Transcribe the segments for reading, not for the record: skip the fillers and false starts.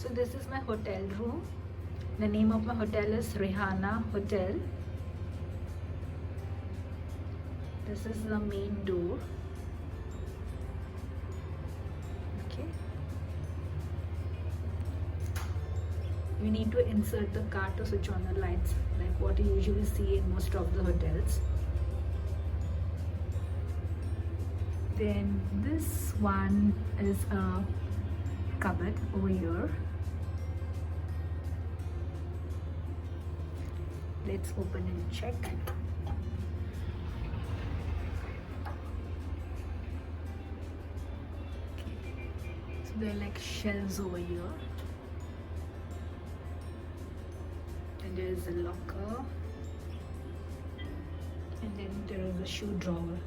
So this is my hotel room. The name of my hotel is Rehana Hotel. This is the main door. Okay. You need to insert the card to switch on the lights, like what you usually see in most of the hotels. Then this one is a cupboard over here. Let's open and check. So there are like shelves over here. And there is a locker. And then there is a shoe drawer.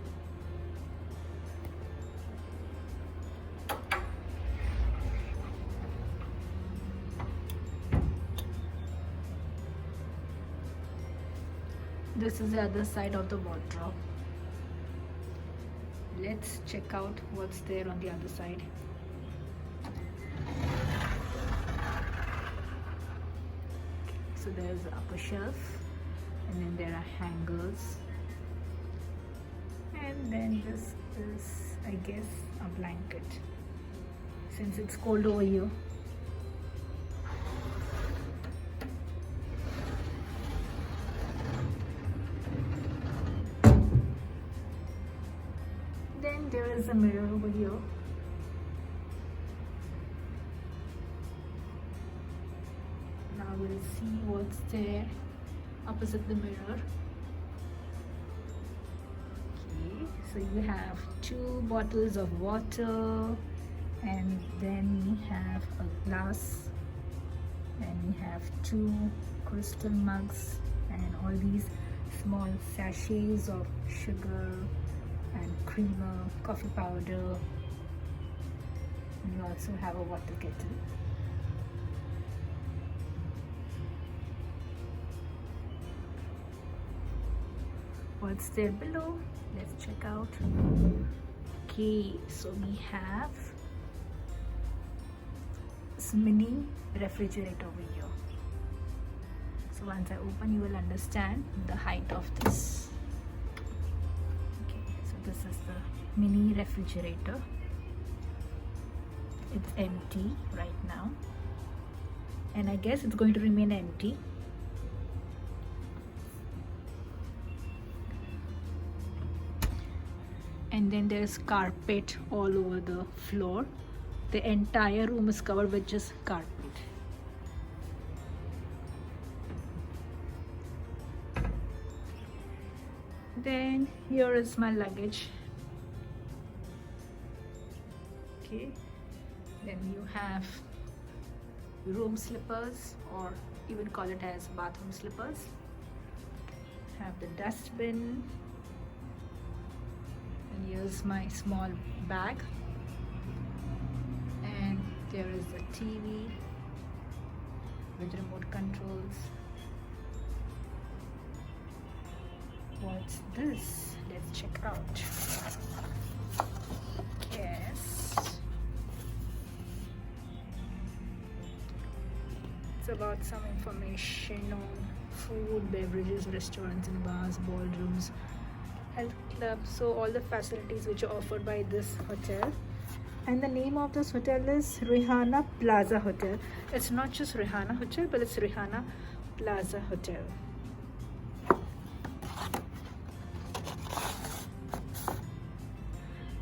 This is the other side of the wardrobe. Let's check out what's there on the other side. So there's the upper shelf, and then there are hangers, and then this is, I guess, a blanket since it's cold over here. Then there is a mirror over here. Now we'll see what's there opposite the mirror. Okay, so you have 2 bottles of water, and then we have a glass, and we have 2 crystal mugs, and all these small sachets of sugar and creamer, coffee powder, and you also have a water kettle. What's there below? Let's check out. Okay, so we have this mini refrigerator over here. So once I open, you will understand the height of this. This is the mini refrigerator. It's empty right now, and I guess it's going to remain empty. And then there's carpet all over the floor. The entire room is covered with just carpet. Then here is my luggage. Okay, then you have room slippers, or even call it as bathroom slippers. Have the dustbin, and here's my small bag, and there is a TV with remote controls. What's this? Let's check out. Yes. It's about some information on food, beverages, restaurants and bars, ballrooms, health clubs. So all the facilities which are offered by this hotel. And the name of this hotel is Rehana Plaza Hotel. It's not just Rehana Hotel, but it's Rehana Plaza Hotel.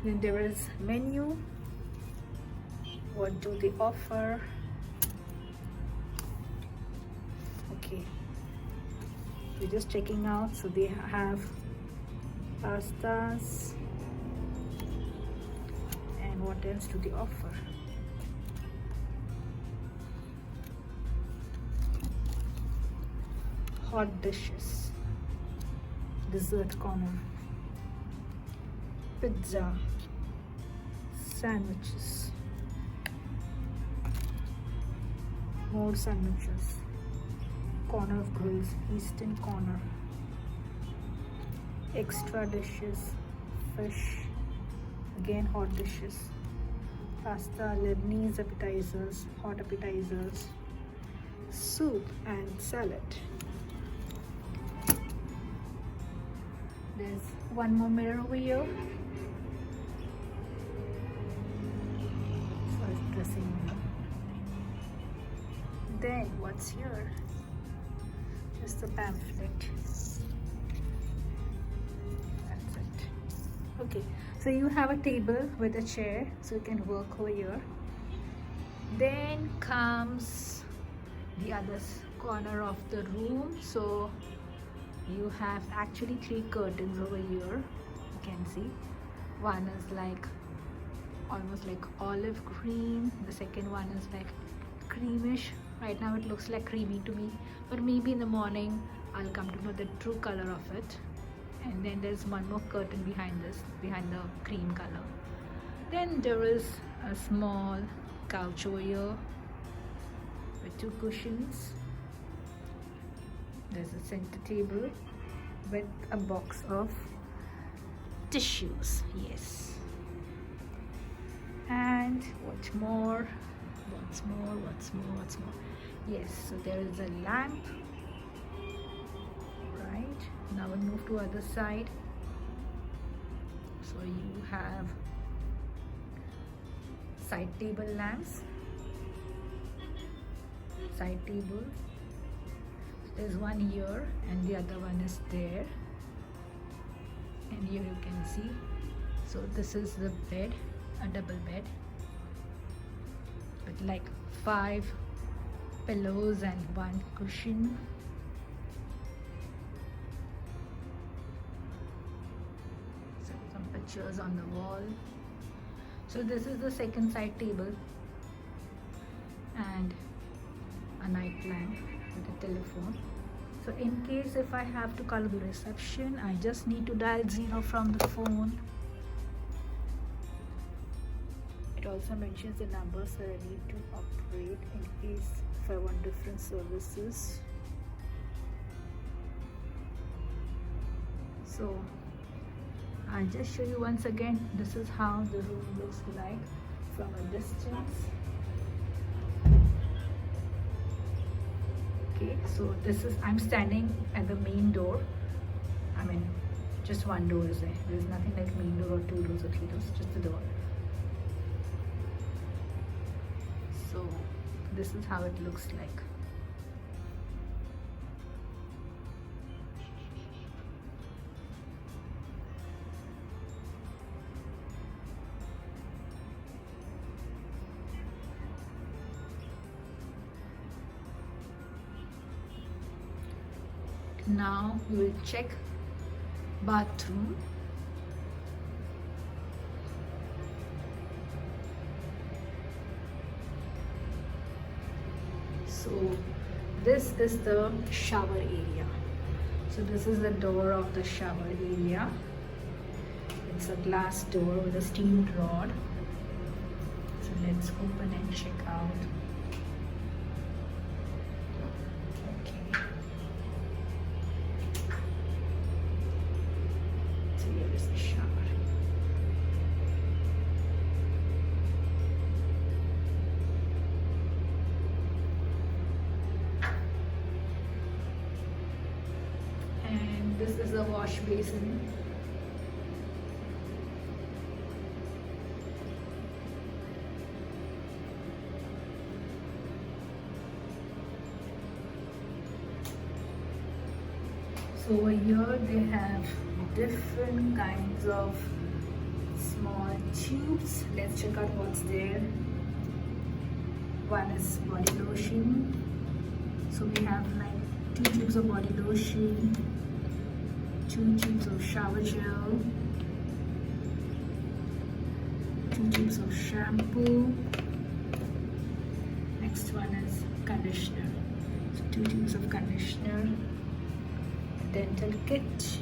Then there is menu. What do they offer? Okay, we're just checking out. So they have pastas, and what else do they offer? Hot dishes, dessert corner, pizza, sandwiches, more sandwiches, corner of grills, eastern corner, extra dishes, fish, again hot dishes, pasta, Lebanese appetizers, hot appetizers, soup and salad. There's one more mirror over here. So it's dressing room. Then what's here? Just a pamphlet. That's it. Okay, so you have a table with a chair, so you can work over here. Then comes the other corner of the room. So you have actually 3 curtains over here. You can see one is like almost like olive cream, the second one is like creamish. Right now it looks like creamy to me, but maybe in the morning I'll come to know the true color of it. And then there's one more curtain behind this, behind the cream color. Then there is a small couch over here with 2 cushions. There's a center table with a box of tissues. Yes. And what's more? Yes, so there is a lamp. Right. Now we'll move to other side. So you have side table lamps. Side tables. There's one here and the other one is there. And here you can see. So this is the bed, a double bed with like 5 pillows and 1 cushion. So some pictures on the wall. So this is the second side table and a night lamp with a telephone. So in case if I have to call the reception, I just need to dial 0 from the phone. It also mentions the numbers that I need to operate in case if I want different services. So I'll just show you once again. This is how the room looks like from a distance. Okay, so this is, I'm standing at the main door. I mean, just one door is there. There's nothing like main door or 2 doors or 3 doors, just the door. So this is how it looks like. Now we will check bathroom. So this is the shower area. So this is the door of the shower area. It's a glass door with a steel rod. So let's open and check out. Okay. So here is the shower. And this is the wash basin. So over here they have different kinds of small tubes. Let's check out what's there. One is body lotion. So we have like 2 tubes of body lotion, 2 tubes of shower gel, 2 tubes of shampoo. Next one is conditioner. So 2 tubes of conditioner. Dental kit.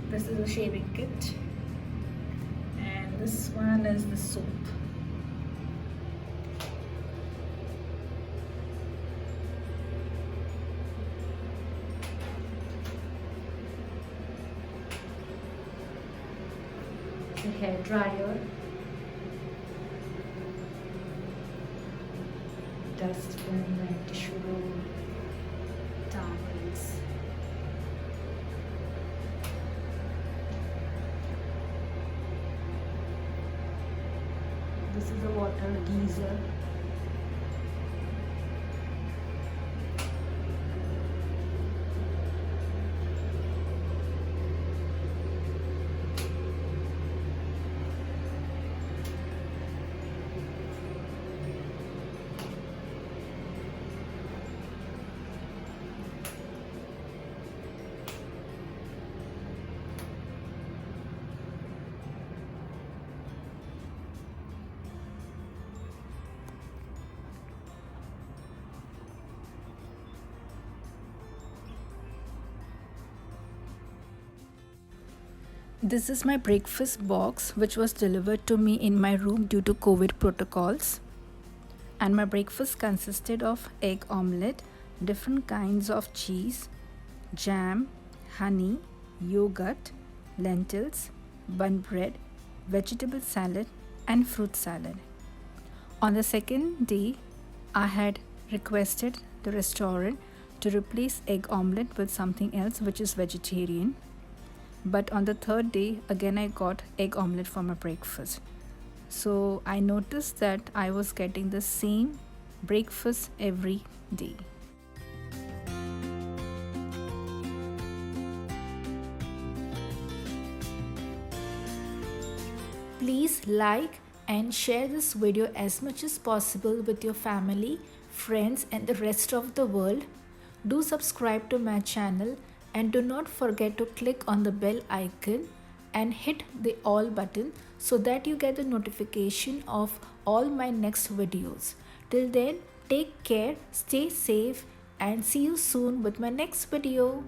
This is a shaving kit. And this one is the soap. The hair dryer. dustbin and tissue roll, towels. This is a water geyser. This is my breakfast box, which was delivered to me in my room due to COVID protocols. And my breakfast consisted of egg omelette, different kinds of cheese, jam, honey, yogurt, lentils, bun bread, vegetable salad, and fruit salad. On the second day, I had requested the restaurant to replace egg omelette with something else which is vegetarian. But on the third day, again I got egg omelette for my breakfast. So I noticed that I was getting the same breakfast every day. Please like and share this video as much as possible with your family, friends, and the rest of the world. Do subscribe to my channel. And do not forget to click on the bell icon and hit the all button so that you get the notification of all my next videos. Till then, take care, stay safe, and see you soon with my next video.